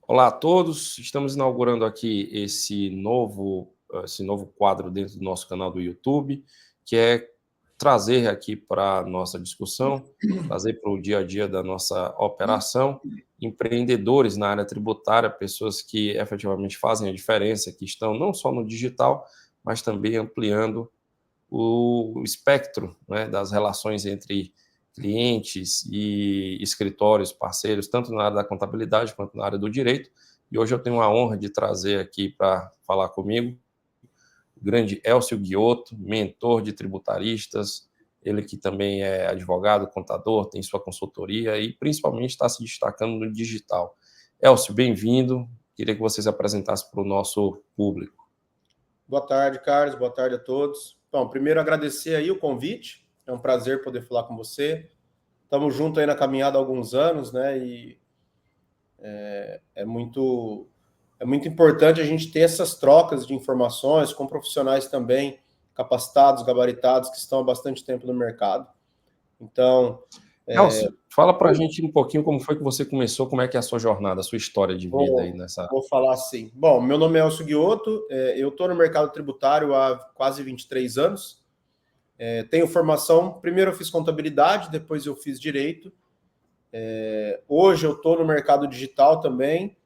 Olá a todos, estamos inaugurando aqui esse novo quadro dentro do nosso canal do YouTube, que é trazer aqui para a nossa discussão, trazer para o dia a dia da nossa operação, empreendedores na área tributária, pessoas que efetivamente fazem a diferença, que estão não só no digital, mas também ampliando o espectro, né, das relações entre clientes e escritórios, parceiros, tanto na área da contabilidade quanto na área do direito. E hoje eu tenho a honra de trazer aqui para falar comigo o grande Elcio Ghiotto, mentor de tributaristas, ele que também é advogado, contador, tem sua consultoria e principalmente está se destacando no digital. Elcio, bem-vindo. Queria que vocês apresentassem para o nosso público. Boa tarde, Carlos. Boa tarde a todos. Bom, primeiro agradecer aí o convite. É um prazer poder falar com você. Estamos juntos aí na caminhada há alguns anos, né? E é muito importante a gente ter essas trocas de informações com profissionais também capacitados, gabaritados, que estão há bastante tempo no mercado. Então, Elcio, fala para a gente um pouquinho como foi que você começou, como é que é a sua jornada, a sua história de vida aí nessa... Vou falar assim. Bom, meu nome é Elcio Ghiotto, eu estou no mercado tributário há quase 23 anos. Tenho formação, primeiro eu fiz contabilidade, depois eu fiz direito. Hoje eu estou no mercado digital também,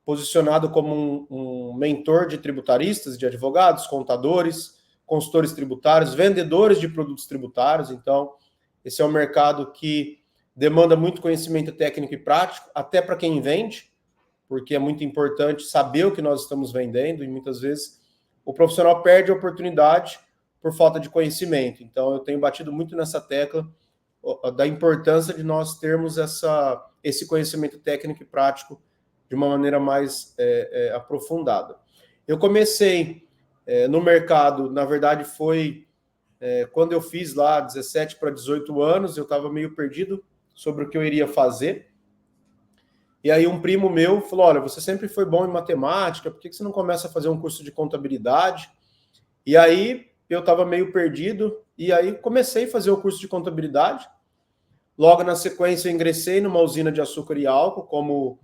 posicionado como um mentor de tributaristas, de advogados, contadores, consultores tributários, vendedores de produtos tributários. Então, esse é um mercado que demanda muito conhecimento técnico e prático, até para quem vende, porque é muito importante saber o que nós estamos vendendo, e muitas vezes o profissional perde a oportunidade por falta de conhecimento. Então, eu tenho batido muito nessa tecla da importância de nós termos esse conhecimento técnico e prático de uma maneira mais aprofundada. Eu comecei no mercado, na verdade, foi quando eu fiz lá 17 para 18 anos, eu estava meio perdido sobre o que eu iria fazer. E aí um primo meu falou, olha, você sempre foi bom em matemática, por que você não começa a fazer um curso de contabilidade? E aí eu estava meio perdido, e aí comecei a fazer o curso de contabilidade. Logo na sequência, eu ingressei numa usina de açúcar e álcool como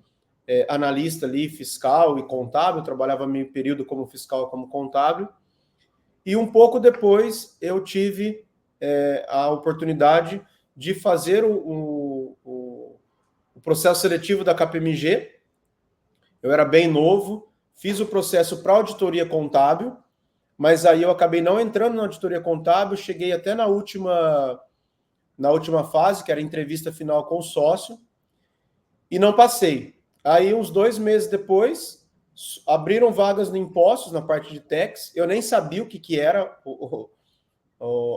analista ali, fiscal e contábil, trabalhava meio período como fiscal e como contábil. E um pouco depois, eu tive a oportunidade de fazer o processo seletivo da KPMG. Eu era bem novo, fiz o processo para auditoria contábil, mas aí eu acabei não entrando na auditoria contábil, cheguei até na última fase, que era a entrevista final com o sócio, e não passei. Aí, uns 2 meses depois, abriram vagas no impostos, na parte de tax. Eu nem sabia o que era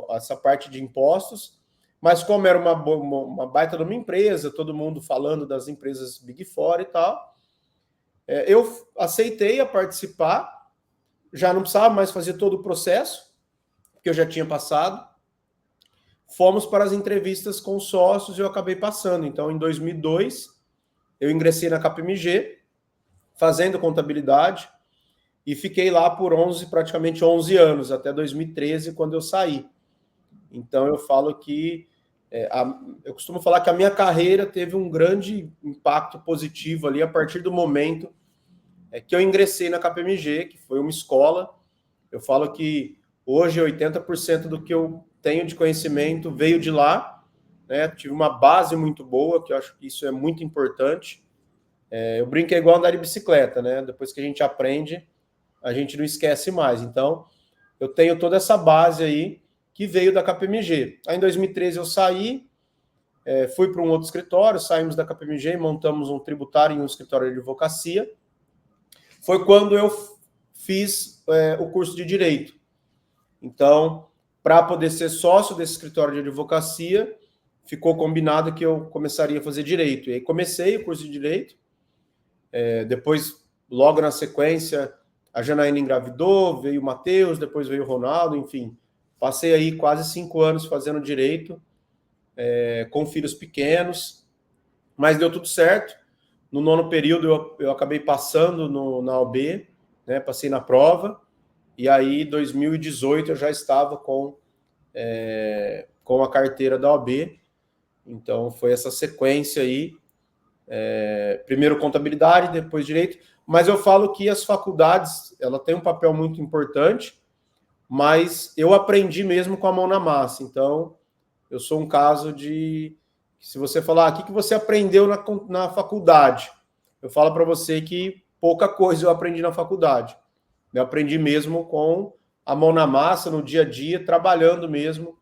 essa parte de impostos, mas como era uma baita de uma empresa, todo mundo falando das empresas Big Four e tal, eu aceitei a participar, já não precisava mais fazer todo o processo, porque eu já tinha passado. Fomos para as entrevistas com os sócios e eu acabei passando. Então, em 2002, eu ingressei na KPMG, fazendo contabilidade, e fiquei lá por praticamente 11 anos, até 2013, quando eu saí. Então, eu falo que eu costumo falar que a minha carreira teve um grande impacto positivo ali a partir do momento que eu ingressei na KPMG, que foi uma escola. Eu falo que hoje 80% do que eu tenho de conhecimento veio de lá, né? Tive uma base muito boa, que eu acho que isso é muito importante. Eu brinco que é igual andar de bicicleta, né? Depois que a gente aprende, a gente não esquece mais. Então, eu tenho toda essa base aí que veio da KPMG. Aí, em 2013, eu saí, fui para um outro escritório, saímos da KPMG, montamos um tributário em um escritório de advocacia. Foi quando eu fiz o curso de Direito. Então, para poder ser sócio desse escritório de advocacia, ficou combinado que eu começaria a fazer Direito. E aí comecei o curso de Direito. Depois, logo na sequência, a Janaína engravidou, veio o Matheus, depois veio o Ronaldo, enfim. Passei aí quase 5 anos fazendo Direito, com filhos pequenos, mas deu tudo certo. No 9º período, eu acabei passando na OAB, né, passei na prova, e aí, em 2018, eu já estava com a carteira da OAB. Então, foi essa sequência aí. Primeiro contabilidade, depois direito, mas eu falo que as faculdades, ela tem um papel muito importante, mas eu aprendi mesmo com a mão na massa. Então, eu sou um caso de... Se você falar, o que você aprendeu na faculdade? Eu falo para você que pouca coisa eu aprendi na faculdade. Eu aprendi mesmo com a mão na massa, no dia a dia, trabalhando mesmo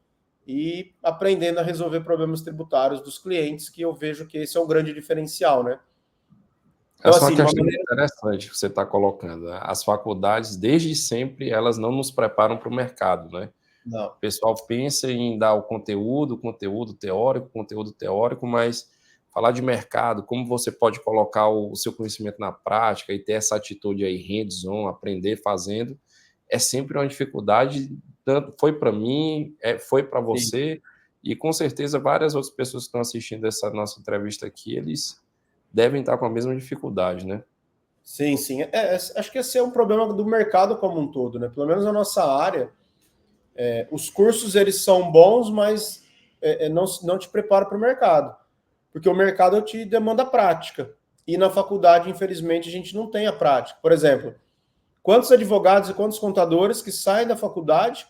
e aprendendo a resolver problemas tributários dos clientes, que eu vejo que esse é um grande diferencial, né? Então, Essa é uma assim, de uma questão maneira... interessante que você está colocando, né? As faculdades, desde sempre, elas não nos preparam para o mercado, né? Não. O pessoal pensa em dar o conteúdo conteúdo teórico, mas falar de mercado, como você pode colocar o seu conhecimento na prática e ter essa atitude aí hands-on, aprender fazendo, é sempre uma dificuldade, tanto foi para mim, foi para Sim, você, e com certeza várias outras pessoas que estão assistindo essa nossa entrevista aqui, eles devem estar com a mesma dificuldade, né? sim. Sim. Acho que esse é um problema do mercado como um todo, né? Pelo menos na nossa área, os cursos eles são bons, mas não te prepara para o mercado, porque o mercado te demanda prática. E na faculdade, infelizmente, a gente não tem a prática. Por exemplo, quantos advogados e quantos contadores que saem da faculdade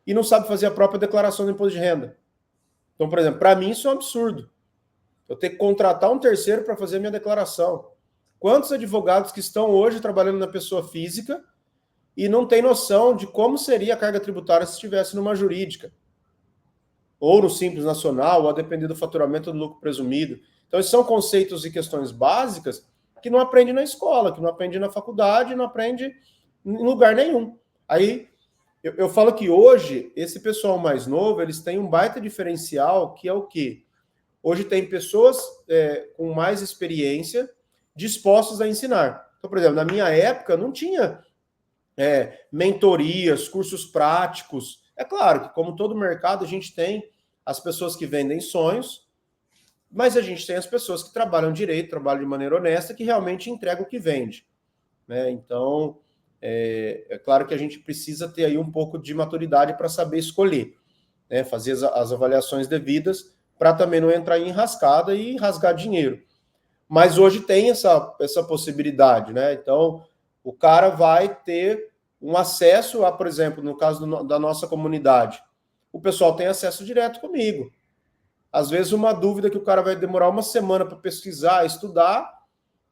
e não sabem fazer a própria declaração do imposto de renda? Então, por exemplo, para mim isso é um absurdo. Eu tenho que contratar um terceiro para fazer a minha declaração. Quantos advogados que estão hoje trabalhando na pessoa física e não têm noção de como seria a carga tributária se estivesse numa jurídica, ou no Simples Nacional, ou a depender do faturamento do lucro presumido. Então, esses são conceitos e questões básicas que não aprende na escola, que não aprende na faculdade, não aprende em lugar nenhum. Aí, eu falo que hoje, esse pessoal mais novo, eles têm um baita diferencial, que é o quê? Hoje tem pessoas com mais experiência dispostas a ensinar. Então, por exemplo, na minha época, não tinha mentorias, cursos práticos. É claro que, como todo mercado, a gente tem as pessoas que vendem sonhos, mas a gente tem as pessoas que trabalham direito, trabalham de maneira honesta, que realmente entregam o que vende. Né? Então, é claro que a gente precisa ter aí um pouco de maturidade para saber escolher, né? Fazer as avaliações devidas para também não entrar em enrascada e rasgar dinheiro. Mas hoje tem essa possibilidade, né? Então, o cara vai ter um acesso a, por exemplo, no caso da nossa comunidade, o pessoal tem acesso direto comigo. Às vezes, uma dúvida que o cara vai demorar uma semana para pesquisar, estudar,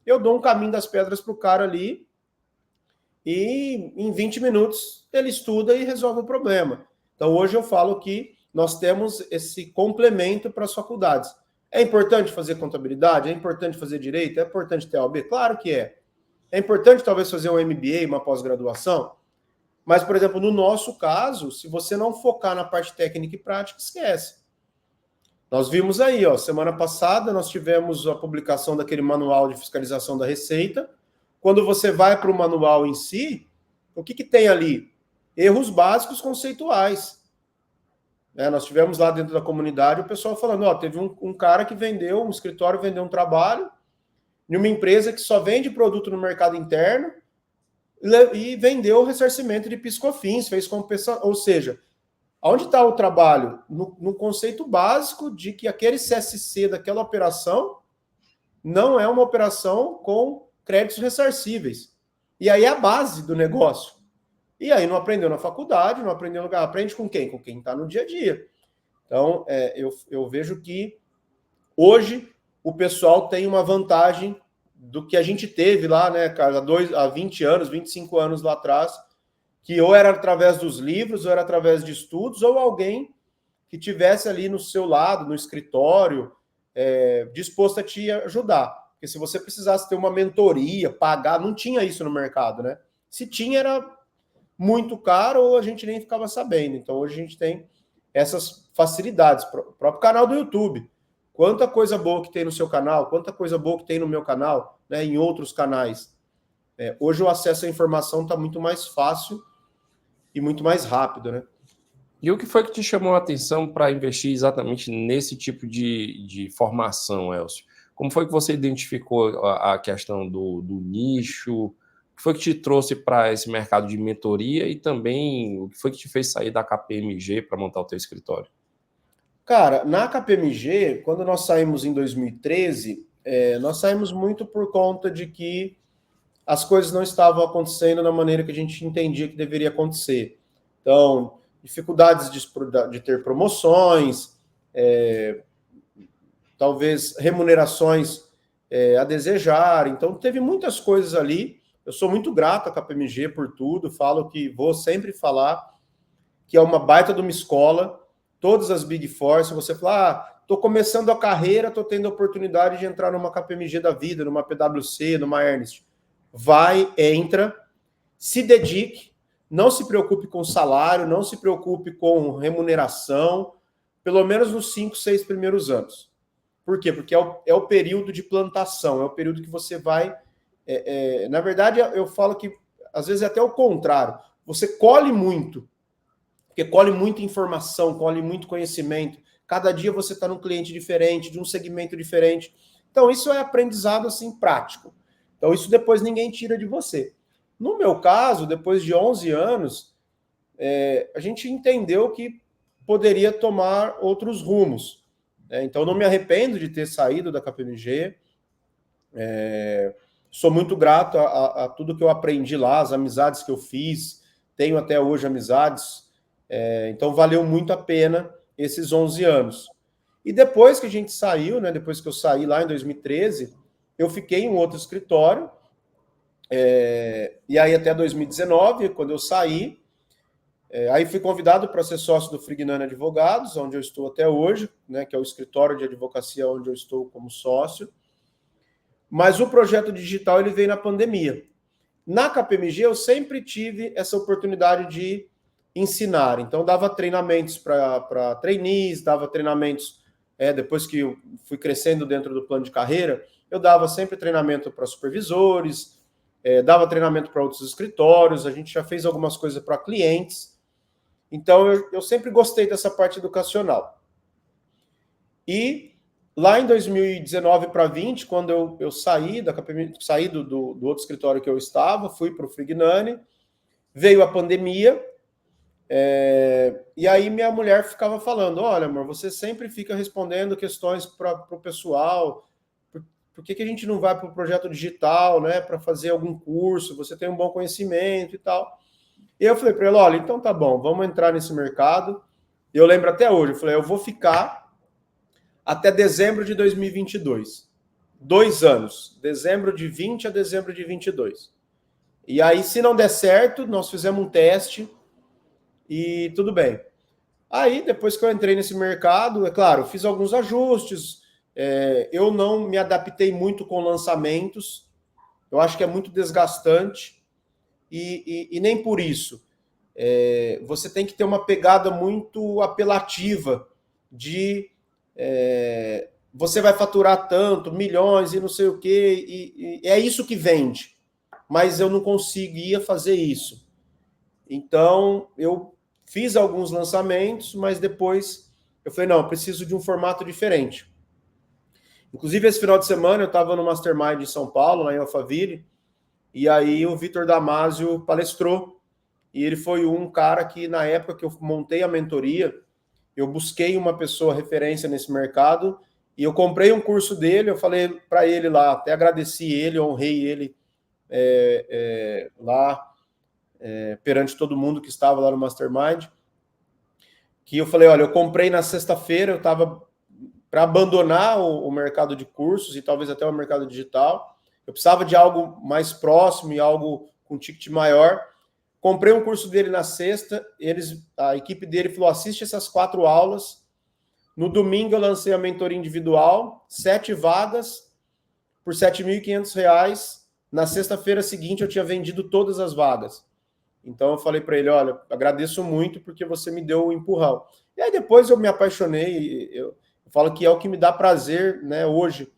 eu dou um caminho das pedras para o cara ali e em 20 minutos ele estuda e resolve o problema. Então, hoje eu falo que nós temos esse complemento para as faculdades. É importante fazer contabilidade? É importante fazer direito? É importante ter OAB? Claro que é. É importante talvez fazer um MBA, uma pós-graduação? Mas, por exemplo, no nosso caso, se você não focar na parte técnica e prática, esquece. Nós vimos aí, ó, semana passada nós tivemos a publicação daquele manual de fiscalização da Receita. Quando você vai para o manual em si, o que tem ali? Erros básicos conceituais. Nós tivemos lá dentro da comunidade o pessoal falando, ó, teve um cara que vendeu, um escritório vendeu um trabalho em uma empresa que só vende produto no mercado interno e vendeu o ressarcimento de PIS/COFINS, fez compensação, ou seja, onde está o trabalho? No conceito básico de que aquele CSC daquela operação não é uma operação com créditos ressarcíveis. E aí é a base do negócio. E aí não aprendeu na faculdade, não aprendeu no lugar. Aprende com quem? Com quem está no dia a dia. Então, eu vejo que hoje o pessoal tem uma vantagem do que a gente teve lá, né, cara, há 20 anos, 25 anos lá atrás, que ou era através dos livros, ou era através de estudos, ou alguém que tivesse ali no seu lado, no escritório, disposto a te ajudar. Porque se você precisasse ter uma mentoria, pagar, não tinha isso no mercado, né? Se tinha, era muito caro ou a gente nem ficava sabendo. Então, hoje a gente tem essas facilidades. O próprio canal do YouTube. Quanta coisa boa que tem no seu canal, quanta coisa boa que tem no meu canal, né, em outros canais. Hoje o acesso à informação está muito mais fácil e muito mais rápido, né? E o que foi que te chamou a atenção para investir exatamente nesse tipo de formação, Elcio? Como foi que você identificou a questão do nicho? O que foi que te trouxe para esse mercado de mentoria e também o que foi que te fez sair da KPMG para montar o teu escritório? Cara, na KPMG, quando nós saímos em 2013, nós saímos muito por conta de que as coisas não estavam acontecendo da maneira que a gente entendia que deveria acontecer. Então, dificuldades de ter promoções, talvez remunerações a desejar. Então, teve muitas coisas ali. Eu sou muito grato à KPMG por tudo, falo que vou sempre falar que é uma baita de uma escola, todas as Big Four, se você falar, estou começando a carreira, estou tendo a oportunidade de entrar numa KPMG da vida, numa PwC, numa Ernst. Vai, entra, se dedique, não se preocupe com salário, não se preocupe com remuneração, pelo menos nos 5, 6 primeiros anos. Por quê? Porque é o período de plantação, é o período que você vai... na verdade, eu falo que, às vezes, é até o contrário. Você colhe muito, porque colhe muita informação, colhe muito conhecimento. Cada dia você está num cliente diferente, de um segmento diferente. Então, isso é aprendizado, assim, prático. Então, isso depois ninguém tira de você. No meu caso, depois de 11 anos, a gente entendeu que poderia tomar outros rumos. Então, não me arrependo de ter saído da KPMG. Sou muito grato a tudo que eu aprendi lá, as amizades que eu fiz. Tenho até hoje amizades. Então, valeu muito a pena esses 11 anos. E depois que a gente saiu, né, depois que eu saí lá em 2013, eu fiquei em um outro escritório, e aí até 2019, quando eu saí, aí fui convidado para ser sócio do Frignani Advogados, onde eu estou até hoje, né, que é o escritório de advocacia onde eu estou como sócio. Mas o projeto digital ele veio na pandemia. Na KPMG eu sempre tive essa oportunidade de ensinar. Então, dava treinamentos para trainees, dava treinamentos, depois que eu fui crescendo dentro do plano de carreira, eu dava sempre treinamento para supervisores, dava treinamento para outros escritórios, a gente já fez algumas coisas para clientes. Então, eu sempre gostei dessa parte educacional. E lá em 2019 para 20, quando eu saí da KPMG, saí do outro escritório que eu estava, fui para o Frignani, veio a pandemia, e aí minha mulher ficava falando, olha, amor, você sempre fica respondendo questões para o pessoal, por que a gente não vai para o projeto digital, né, para fazer algum curso, você tem um bom conhecimento e tal. E eu falei para ela, olha, então tá bom, vamos entrar nesse mercado. Eu lembro até hoje, eu falei, eu vou ficar até dezembro de 2022. 2 anos, dezembro de 20 a dezembro de 22. E aí, se não der certo, nós fizemos um teste, e tudo bem. Aí, depois que eu entrei nesse mercado, é claro, fiz alguns ajustes, eu não me adaptei muito com lançamentos, eu acho que é muito desgastante, e nem por isso. Você tem que ter uma pegada muito apelativa de você vai faturar tanto, milhões e não sei o quê, e é isso que vende. Mas eu não conseguia fazer isso. Então, eu fiz alguns lançamentos, mas depois eu falei, não, eu preciso de um formato diferente. Inclusive, esse final de semana eu estava no Mastermind em São Paulo, lá em Alphaville, e aí o Vitor Damasio palestrou, e ele foi um cara que, na época que eu montei a mentoria, eu busquei uma pessoa referência nesse mercado, e eu comprei um curso dele, eu falei para ele lá, até agradeci ele, honrei ele lá, perante todo mundo que estava lá no Mastermind, que eu falei, olha, eu comprei na sexta-feira, eu estava para abandonar o mercado de cursos e talvez até o mercado digital, eu precisava de algo mais próximo e algo com ticket maior. Comprei um curso dele na sexta, a equipe dele falou, assiste essas 4 aulas. No domingo eu lancei a mentoria individual, 7 vagas por R$ 7.500. Na sexta-feira seguinte eu tinha vendido todas as vagas. Então eu falei para ele, olha, agradeço muito porque você me deu o empurrão. E aí depois eu me apaixonei, eu falo que é o que me dá prazer, né, hoje,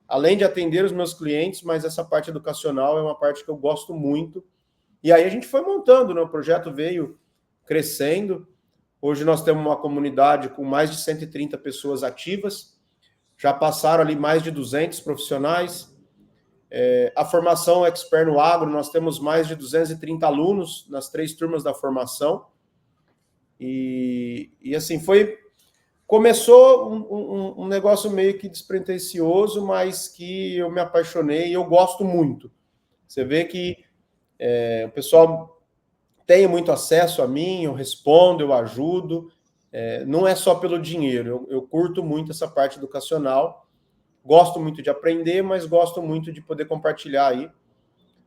além de atender os meus clientes, mas essa parte educacional é uma parte que eu gosto muito. E aí a gente foi montando, né? O projeto veio crescendo. Hoje nós temos uma comunidade com mais de 130 pessoas ativas. Já passaram ali mais de 200 profissionais. A formação Expert no Agro, nós temos mais de 230 alunos nas 3 turmas da formação. E assim, foi Começou um negócio meio que despretensioso, mas que eu me apaixonei e eu gosto muito. Você vê que o pessoal tem muito acesso a mim, eu respondo, eu ajudo. Não é só pelo dinheiro, eu curto muito essa parte educacional. Gosto muito de aprender, mas gosto muito de poder compartilhar aí,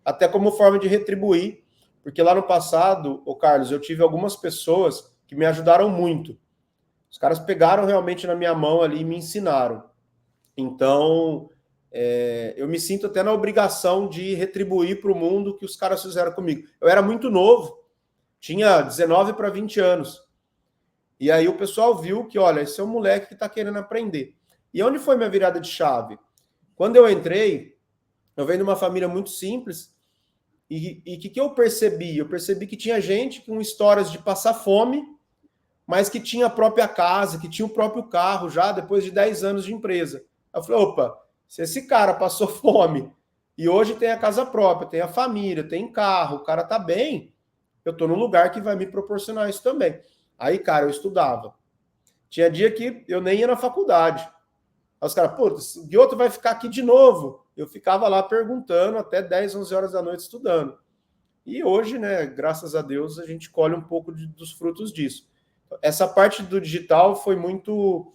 até como forma de retribuir, porque lá no passado, Carlos, eu tive algumas pessoas que me ajudaram muito. Os caras pegaram realmente na minha mão ali e me ensinaram. Então, eu me sinto até na obrigação de retribuir para o mundo o que os caras fizeram comigo. Eu era muito novo, tinha 19 para 20 anos. E aí o pessoal viu que, olha, esse é um moleque que está querendo aprender. E onde foi minha virada de chave? Quando eu entrei, eu venho de uma família muito simples, e o que eu percebi? Eu percebi que tinha gente com histórias de passar fome, mas que tinha a própria casa, que tinha o próprio carro já depois de 10 anos de empresa. Eu falei, opa, se esse cara passou fome e hoje tem a casa própria, tem a família, tem carro, o cara tá bem, eu tô num lugar que vai me proporcionar isso também. Aí, cara, eu estudava. Tinha dia que eu nem ia na faculdade. Aí os caras, pô, o Guioto vai ficar aqui de novo. Eu ficava lá perguntando até 10, 11 horas da noite estudando. E hoje, né, graças a Deus, a gente colhe um pouco dos frutos disso. Essa parte do digital foi muito...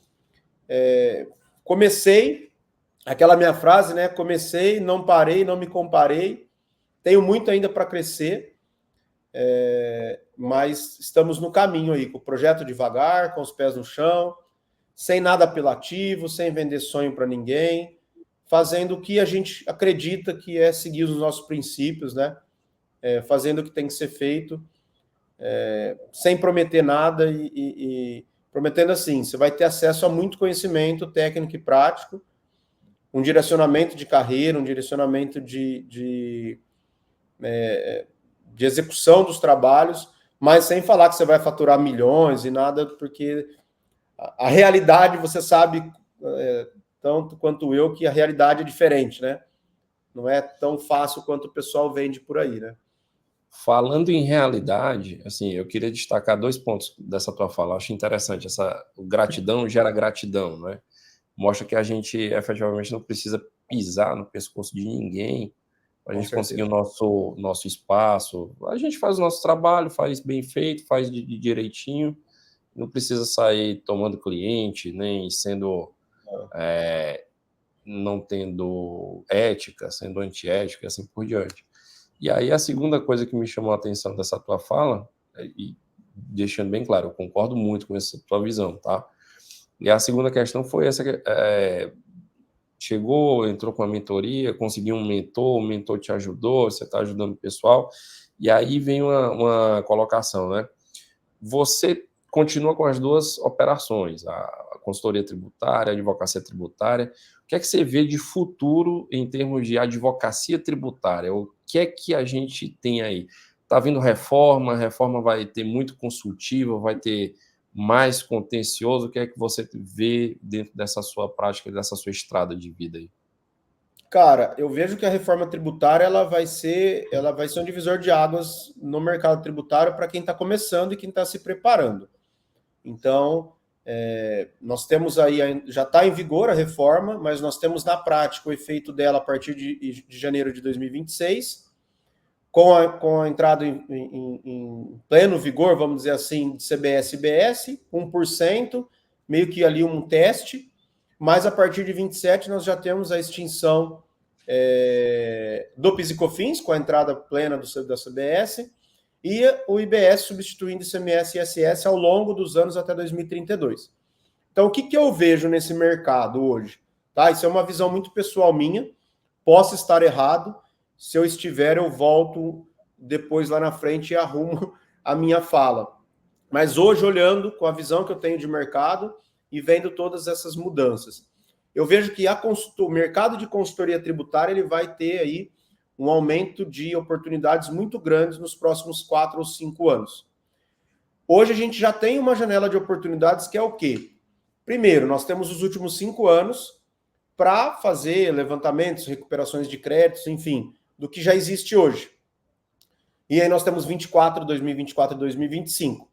comecei, aquela minha frase, né? Comecei, não parei, não me comparei. Tenho muito ainda para crescer, mas estamos no caminho aí, com o projeto devagar, com os pés no chão, sem nada apelativo, sem vender sonho para ninguém, fazendo o que a gente acredita que é seguir os nossos princípios, né? Fazendo o que tem que ser feito, sem prometer nada e prometendo assim, você vai ter acesso a muito conhecimento técnico e prático, um direcionamento de carreira, um direcionamento de execução dos trabalhos, mas sem falar que você vai faturar milhões e nada, porque a realidade, você sabe, tanto quanto eu, que a realidade é diferente, né? Não é tão fácil quanto o pessoal vende por aí, né? Falando em realidade, assim, eu queria destacar 2 pontos dessa tua fala. Eu acho interessante essa gratidão gera gratidão, né? Mostra que a gente efetivamente não precisa pisar no pescoço de ninguém para a gente conseguir o nosso espaço. A gente faz o nosso trabalho, faz bem feito, faz de direitinho, não precisa sair tomando cliente, nem sendo não tendo ética, sendo antiética, assim por diante. E aí a segunda coisa que me chamou a atenção dessa tua fala, e deixando bem claro, eu concordo muito com essa tua visão, tá? E a segunda questão foi essa, chegou, entrou com a mentoria, conseguiu um mentor, o mentor te ajudou, você está ajudando o pessoal, e aí vem uma colocação, né? Você continua com as 2 operações, a consultoria tributária, a advocacia tributária. O que é que você vê de futuro em termos de advocacia tributária? O que é que a gente tem aí? Está vindo reforma, a reforma vai ter muito consultiva, vai ter mais contencioso. O que é que você vê dentro dessa sua prática, dessa sua estrada de vida aí? Cara, eu vejo que a reforma tributária ela vai ser um divisor de águas no mercado tributário para quem está começando e quem está se preparando. Então, nós temos aí, já está em vigor a reforma, mas nós temos na prática o efeito dela a partir de janeiro de 2026, com a entrada em pleno vigor, vamos dizer assim, de CBS e IBS, 1%, meio que ali um teste, mas a partir de 27 nós já temos a extinção do PIS e COFINS, com a entrada plena da CBS, e o IBS substituindo ICMS e ISS ao longo dos anos até 2032. Então, o que eu vejo nesse mercado hoje? Tá? Isso é uma visão muito pessoal minha, posso estar errado, se eu estiver, eu volto depois lá na frente e arrumo a minha fala. Mas hoje, olhando com a visão que eu tenho de mercado e vendo todas essas mudanças, eu vejo que o mercado de consultoria tributária ele vai ter aí um aumento de oportunidades muito grandes nos próximos 4 ou 5 anos. Hoje a gente já tem uma janela de oportunidades que é o quê? Primeiro, nós temos os últimos 5 anos para fazer levantamentos, recuperações de créditos, enfim, do que já existe hoje. E aí nós temos 2024 e 2025.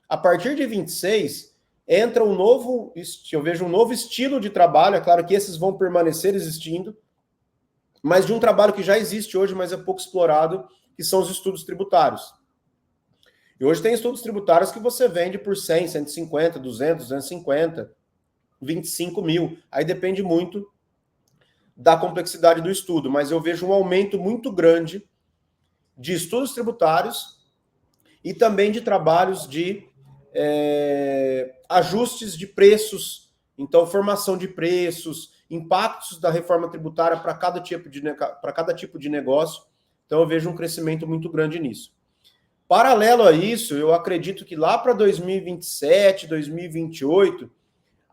A partir de 26, entra um novo, eu vejo um novo estilo de trabalho, é claro que esses vão permanecer existindo, mas de um trabalho que já existe hoje, mas é pouco explorado, que são os estudos tributários. E hoje tem estudos tributários que você vende por 100, 150, 200, 250, 25 mil. Aí depende muito da complexidade do estudo, mas eu vejo um aumento muito grande de estudos tributários e também de trabalhos de ajustes de preços, então formação de preços, impactos da reforma tributária para cada tipo de negócio. Então eu vejo um crescimento muito grande nisso. Paralelo a isso, eu acredito que lá para 2027, 2028,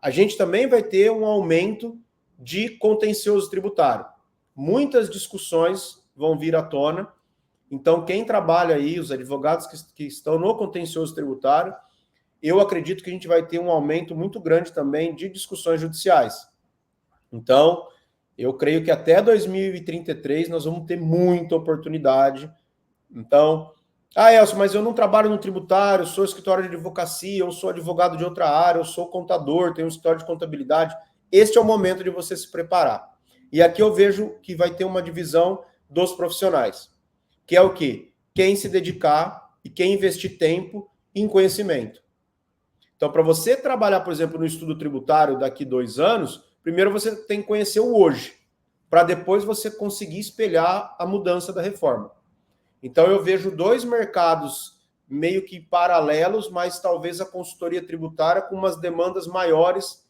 a gente também vai ter um aumento de contencioso tributário. Muitas discussões vão vir à tona. Então, quem trabalha aí, os advogados que estão no contencioso tributário, eu acredito que a gente vai ter um aumento muito grande também de discussões judiciais. Então, eu creio que até 2033 nós vamos ter muita oportunidade. Então, Elcio, mas eu não trabalho no tributário, eu sou escritório de advocacia, eu sou advogado de outra área, eu sou contador, tenho um escritório de contabilidade. Este é o momento de você se preparar. E aqui eu vejo que vai ter uma divisão dos profissionais, que é o quê? Quem se dedicar e quem investir tempo em conhecimento. Então, para você trabalhar, por exemplo, no estudo tributário daqui 2 anos, primeiro você tem que conhecer o hoje, para depois você conseguir espelhar a mudança da reforma. Então, eu vejo 2 mercados meio que paralelos, mas talvez a consultoria tributária com umas demandas maiores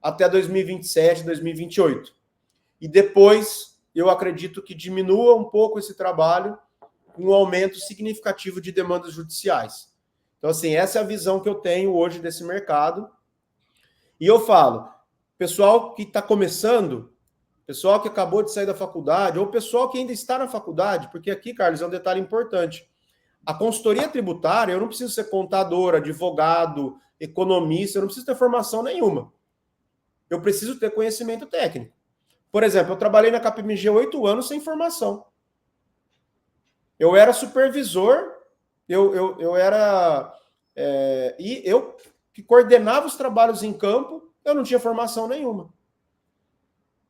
até 2027, 2028. E depois, eu acredito que diminua um pouco esse trabalho com um aumento significativo de demandas judiciais. Então, assim, essa é a visão que eu tenho hoje desse mercado. E eu falo, pessoal que está começando, pessoal que acabou de sair da faculdade, ou pessoal que ainda está na faculdade, porque aqui, Carlos, é um detalhe importante. A consultoria tributária, eu não preciso ser contador, advogado, economista, eu não preciso ter formação nenhuma. Eu preciso ter conhecimento técnico. Por exemplo, eu trabalhei na KPMG 8 anos sem formação. Eu era supervisor, eu era... e eu que coordenava os trabalhos em campo, eu não tinha formação nenhuma.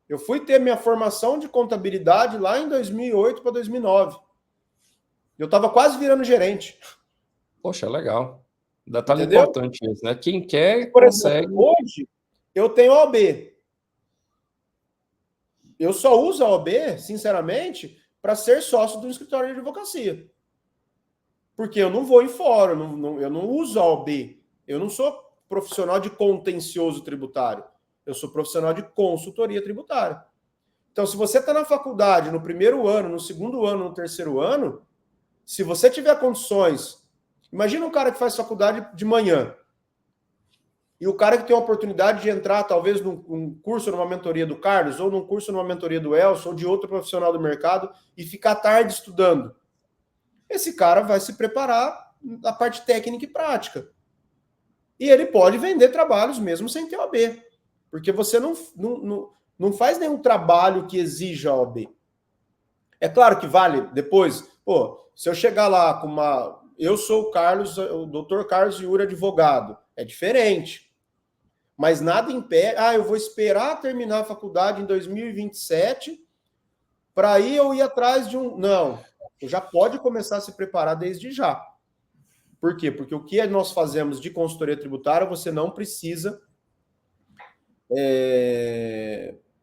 Eu fui ter minha formação de contabilidade lá em 2008 para 2009. Eu estava quase virando gerente. Poxa, legal. Detalhe Entendeu? importante esse, né? Quem quer, Por consegue. exemplo, hoje, eu tenho OAB. Eu só uso a OAB, sinceramente, para ser sócio de um escritório de advocacia. Porque eu não vou em fórum, eu não uso a OAB. Eu não sou profissional de contencioso tributário. Eu sou profissional de consultoria tributária. Então, se você está na faculdade, no primeiro ano, no segundo ano, no terceiro ano, se você tiver condições... Imagina um cara que faz faculdade de manhã e o cara que tem a oportunidade de entrar, talvez, num curso, numa mentoria do Carlos, ou num curso, numa mentoria do Elcio, ou de outro profissional do mercado, e ficar tarde estudando. Esse cara vai se preparar na parte técnica e prática. E ele pode vender trabalhos mesmo sem ter OAB. Porque você não faz nenhum trabalho que exija OAB. É claro que vale depois... se eu chegar lá com uma... Eu sou o Carlos, o doutor Carlos Yuri, advogado. É diferente. Mas nada impede... eu vou esperar terminar a faculdade em 2027 para aí eu ir atrás de um... Não. Você já pode começar a se preparar desde já. Por quê? Porque o que nós fazemos de consultoria tributária, você não precisa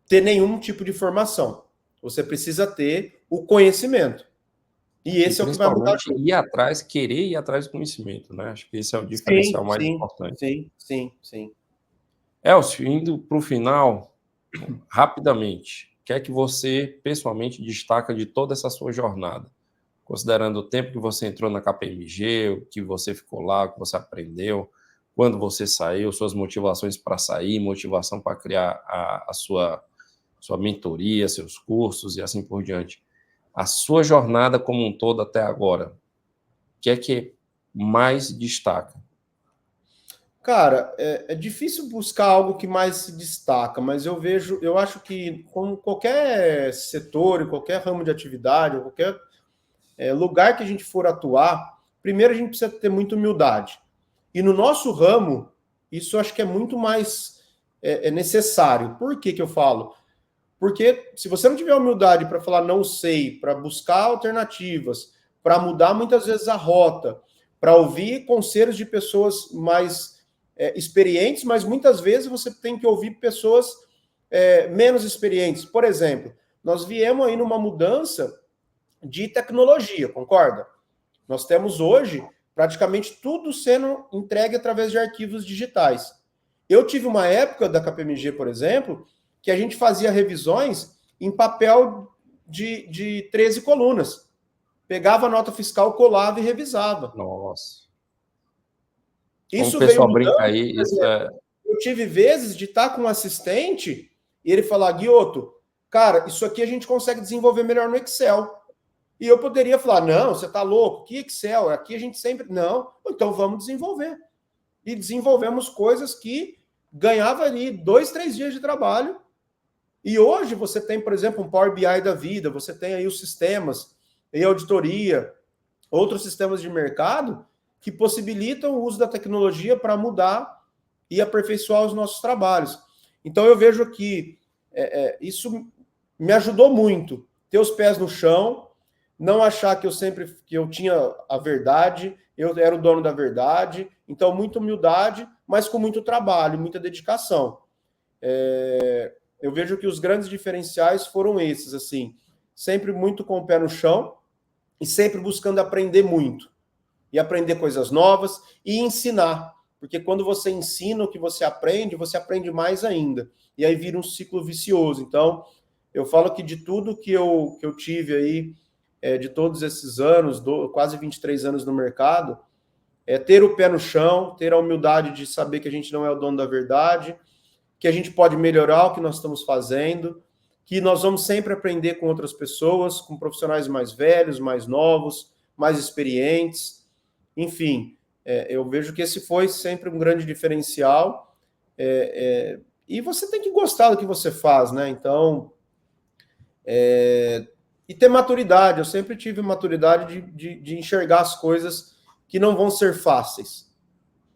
ter nenhum tipo de formação. Você precisa ter o conhecimento. E esse é o que vai mudar. Ir atrás, querer ir atrás do conhecimento, né? Acho que esse é o diferencial mais importante. Sim. Elcio, indo para o final, rapidamente, o que é que você pessoalmente destaca de toda essa sua jornada? Considerando o tempo que você entrou na KPMG, o que você ficou lá, o que você aprendeu, quando você saiu, suas motivações para sair, motivação para criar a sua mentoria, seus cursos e assim por diante. A sua jornada como um todo até agora, o que é que mais destaca? Cara, é difícil buscar algo que mais se destaca, mas eu acho que como qualquer setor, em qualquer ramo de atividade, ou qualquer lugar que a gente for atuar, primeiro a gente precisa ter muita humildade. E no nosso ramo, Isso eu acho que é muito mais necessário. Por que eu falo? Porque se você não tiver humildade para falar não sei, para buscar alternativas, para mudar muitas vezes a rota, para ouvir conselhos de pessoas mais experientes, mas muitas vezes você tem que ouvir pessoas menos experientes. Por exemplo, nós viemos aí numa mudança de tecnologia, concorda? Nós temos hoje praticamente tudo sendo entregue através de arquivos digitais. Eu tive uma época da KPMG, por exemplo, que a gente fazia revisões em papel de 13 colunas. Pegava a nota fiscal, colava e revisava. Nossa. Como o Isso veio pessoal brinca mudando, aí, por isso exemplo. Eu tive vezes de estar com um assistente e ele falar, Guioto, cara, isso aqui a gente consegue desenvolver melhor no Excel. E eu poderia falar, não, você está louco, que Excel? Aqui a gente sempre... Não, então vamos desenvolver. E desenvolvemos coisas que ganhava ali 2, 3 dias de trabalho. E hoje você tem, por exemplo, um Power BI da vida, você tem aí os sistemas, e auditoria, outros sistemas de mercado que possibilitam o uso da tecnologia para mudar e aperfeiçoar os nossos trabalhos. Então eu vejo que isso me ajudou muito, ter os pés no chão, não achar que eu tinha a verdade, eu era o dono da verdade. Então, muita humildade, mas com muito trabalho, muita dedicação. Eu vejo que os grandes diferenciais foram esses, assim, sempre muito com o pé no chão e sempre buscando aprender muito. E aprender coisas novas e ensinar. Porque quando você ensina o que você aprende mais ainda. E aí vira um ciclo vicioso. Então, eu falo que de tudo que eu tive aí, de todos esses anos, quase 23 anos no mercado, ter o pé no chão, ter a humildade de saber que a gente não é o dono da verdade, que a gente pode melhorar o que nós estamos fazendo, que nós vamos sempre aprender com outras pessoas, com profissionais mais velhos, mais novos, mais experientes. Enfim, eu vejo que esse foi sempre um grande diferencial. E você tem que gostar do que você faz, né? Então, e ter maturidade. Eu sempre tive maturidade de enxergar as coisas que não vão ser fáceis.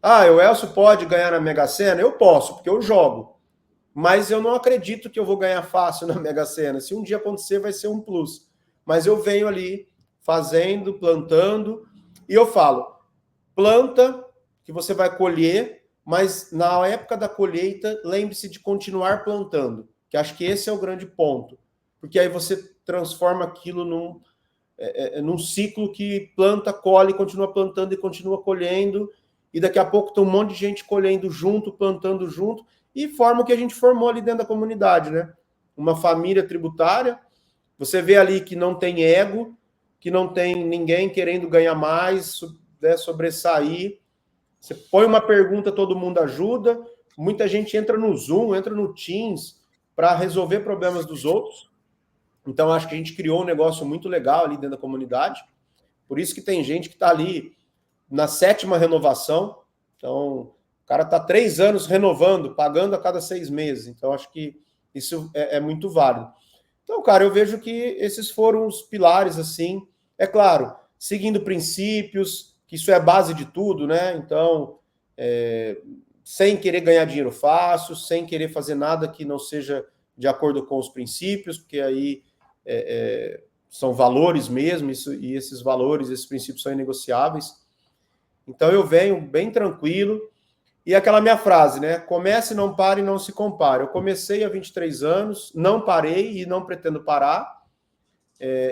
O Elcio pode ganhar na Mega Sena? Eu posso, porque eu jogo. Mas eu não acredito que eu vou ganhar fácil na Mega Sena. Se um dia acontecer, vai ser um plus. Mas eu venho ali fazendo, plantando, e eu falo, planta que você vai colher, mas na época da colheita, lembre-se de continuar plantando, que acho que esse é o grande ponto. Porque aí você transforma aquilo num ciclo que planta, colhe, continua plantando e continua colhendo, e daqui a pouco tem um monte de gente colhendo junto, plantando junto, e forma o que a gente formou ali dentro da comunidade, né? Uma família tributária, você vê ali que não tem ego, que não tem ninguém querendo ganhar mais, sobressair. Você põe uma pergunta, todo mundo ajuda, muita gente entra no Zoom, entra no Teams para resolver problemas dos outros. Então, acho que a gente criou um negócio muito legal ali dentro da comunidade. Por isso que tem gente que está ali na 7ª renovação. Então, o cara está 3 anos renovando, pagando a cada 6 meses. Então, acho que isso é muito válido. Então, cara, eu vejo que esses foram os pilares, assim. É claro, seguindo princípios, que isso é a base de tudo, né? Então, sem querer ganhar dinheiro fácil, sem querer fazer nada que não seja de acordo com os princípios, porque aí são valores mesmo, e esses valores, esses princípios são inegociáveis. Então eu venho bem tranquilo, e aquela minha frase, né? Comece, não pare, não se compare. Eu comecei há 23 anos, não parei e não pretendo parar,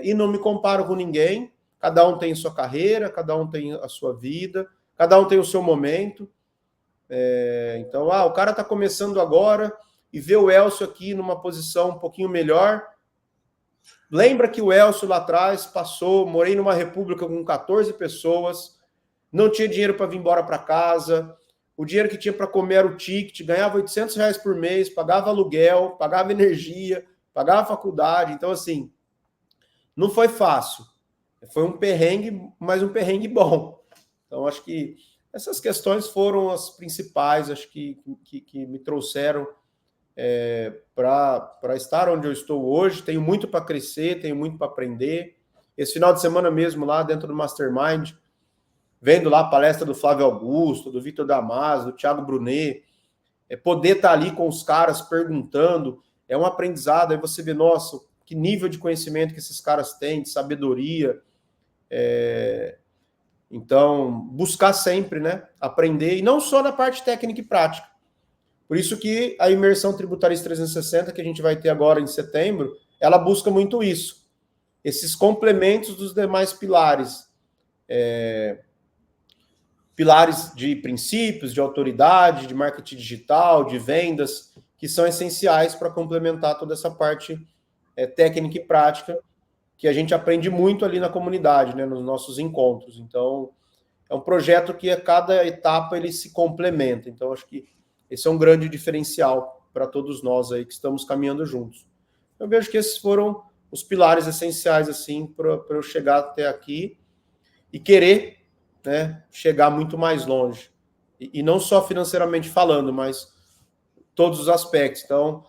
e não me comparo com ninguém. Cada um tem sua carreira, cada um tem a sua vida, cada um tem o seu momento. Então, o cara está começando agora e vê o Elcio aqui numa posição um pouquinho melhor. Lembra que o Elcio lá atrás morei numa república com 14 pessoas, não tinha dinheiro para vir embora para casa, o dinheiro que tinha para comer era o ticket, ganhava R$800 por mês, pagava aluguel, pagava energia, pagava faculdade. Então, assim, não foi fácil. Foi um perrengue, mas um perrengue bom. Então, acho que essas questões foram as principais, acho que me trouxeram para estar onde eu estou hoje. Tenho muito para crescer, tenho muito para aprender. Esse final de semana mesmo, lá dentro do Mastermind, vendo lá a palestra do Flávio Augusto, do Vitor Damasio, do Thiago Brunet, poder estar ali com os caras perguntando, é um aprendizado, aí você vê, nossa, que nível de conhecimento que esses caras têm, de sabedoria. Então, buscar sempre, né, aprender, e não só na parte técnica e prática. Por isso que a imersão tributarista 360, que a gente vai ter agora em setembro, ela busca muito isso, esses complementos dos demais pilares, pilares de princípios, de autoridade, de marketing digital, de vendas, que são essenciais para complementar toda essa parte técnica e prática, que a gente aprende muito ali na comunidade, né, nos nossos encontros. Então, é um projeto que a cada etapa ele se complementa. Então, acho que esse é um grande diferencial para todos nós aí que estamos caminhando juntos. Eu vejo que esses foram os pilares essenciais assim para eu chegar até aqui e querer, né, chegar muito mais longe. E não só financeiramente falando, mas todos os aspectos. Então,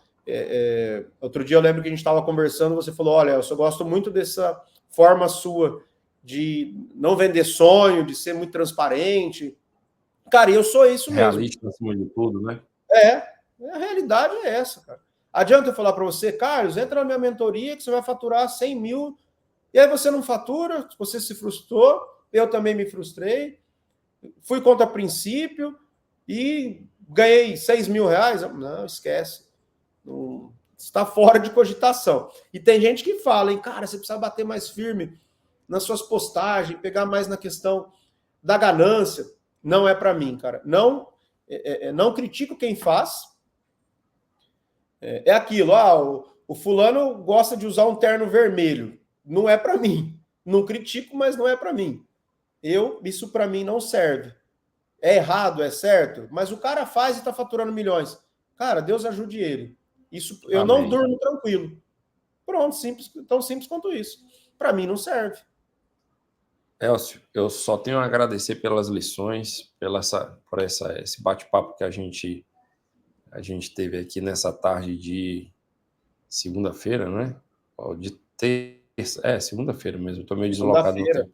outro dia eu lembro que a gente estava conversando, você falou, olha, eu só gosto muito dessa forma sua de não vender sonho, de ser muito transparente. Cara, eu sou isso mesmo. Realista acima de tudo, né? A realidade é essa, cara. Adianta eu falar para você, Carlos, entra na minha mentoria que você vai faturar 100 mil, e aí você não fatura, você se frustrou, eu também me frustrei, fui contra princípio e ganhei 6 mil reais. Não, esquece. Não, está fora de cogitação. E tem gente que fala, hein, cara, você precisa bater mais firme nas suas postagens, pegar mais na questão da ganância. Não é para mim, cara. Não, não critico quem faz. É aquilo, o fulano gosta de usar um terno vermelho. Não é para mim. Não critico, mas não é para mim. Isso para mim não serve. É errado, é certo, mas o cara faz e está faturando milhões. Cara, Deus ajude ele. Isso eu Amém. Não durmo tranquilo. Pronto, simples, tão simples quanto isso. Para mim não serve. Elcio, eu só tenho a agradecer pelas lições, por esse bate-papo que a gente teve aqui nessa tarde de segunda-feira, né? De terça, segunda-feira mesmo, estou meio deslocado no tempo.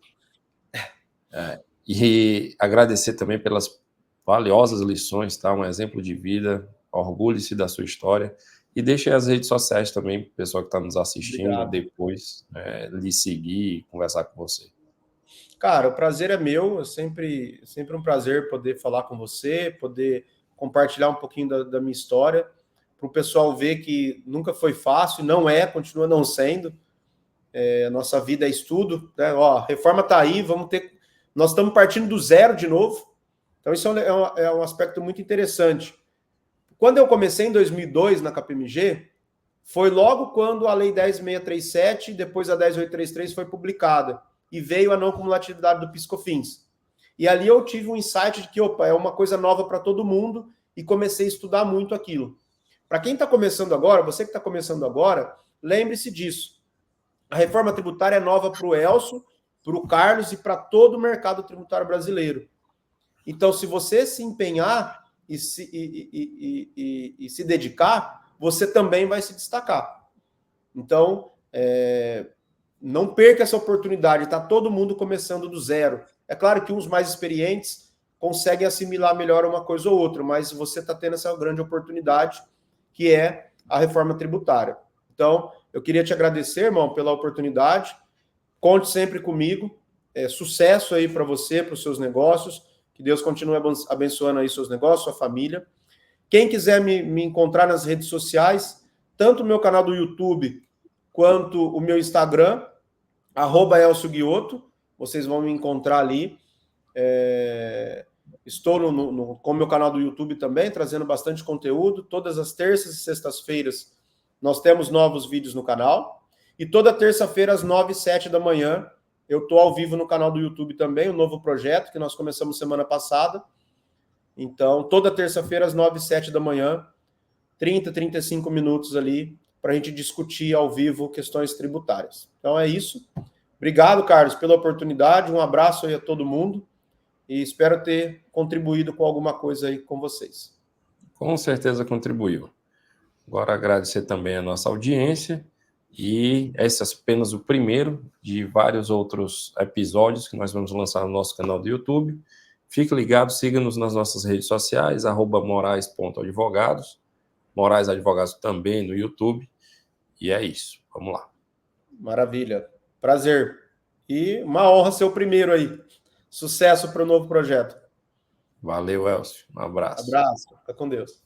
E agradecer também pelas valiosas lições, tá? Um exemplo de vida, orgulhe-se da sua história e deixe as redes sociais também, para o pessoal que está nos assistindo, Obrigado. Depois lhe seguir e conversar com você. Cara, o prazer é meu, é sempre um prazer poder falar com você, poder compartilhar um pouquinho da minha história, para o pessoal ver que nunca foi fácil, não continua não sendo. Nossa vida é estudo, né? Ó, a reforma está aí, nós estamos partindo do zero de novo, então isso é um aspecto muito interessante. Quando eu comecei em 2002 na KPMG, foi logo quando a Lei 10.637, depois a 10.833 foi publicada, e veio a não cumulatividade do PIS/COFINS. E ali eu tive um insight de que, opa, é uma coisa nova para todo mundo, e comecei a estudar muito aquilo. Para quem está começando agora, você que está começando agora, lembre-se disso. A reforma tributária é nova para o Elcio, para o Carlos e para todo o mercado tributário brasileiro. Então, se você se empenhar e se dedicar, você também vai se destacar. Então, não perca essa oportunidade, está todo mundo começando do zero. É claro que uns mais experientes conseguem assimilar melhor uma coisa ou outra, mas você está tendo essa grande oportunidade, que é a reforma tributária. Então, eu queria te agradecer, irmão, pela oportunidade. Conte sempre comigo. Sucesso aí para você, para os seus negócios. Que Deus continue abençoando aí seus negócios, sua família. Quem quiser me encontrar nas redes sociais, tanto o meu canal do YouTube quanto o meu Instagram, @ElcioGuiotto, vocês vão me encontrar ali. Estou com o meu canal do YouTube também, trazendo bastante conteúdo. Todas as terças e sextas-feiras nós temos novos vídeos no canal. E toda terça-feira, às 9 e 7 da manhã, eu estou ao vivo no canal do YouTube também, um novo projeto que nós começamos semana passada. Então, toda terça-feira, às 9 e 7 da manhã, 35 minutos ali, para a gente discutir ao vivo questões tributárias. Então, é isso. Obrigado, Carlos, pela oportunidade. Um abraço aí a todo mundo. E espero ter contribuído com alguma coisa aí com vocês. Com certeza contribuiu. Agora agradecer também a nossa audiência E esse é apenas o primeiro de vários outros episódios que nós vamos lançar no nosso canal do YouTube. Fique ligado, siga-nos nas nossas redes sociais, @morais.advogados, Morais Advogados também no YouTube. E é isso, vamos lá. Maravilha, prazer. E uma honra ser o primeiro aí. Sucesso para o novo projeto. Valeu, Elcio. Um abraço. Abraço, fica com Deus.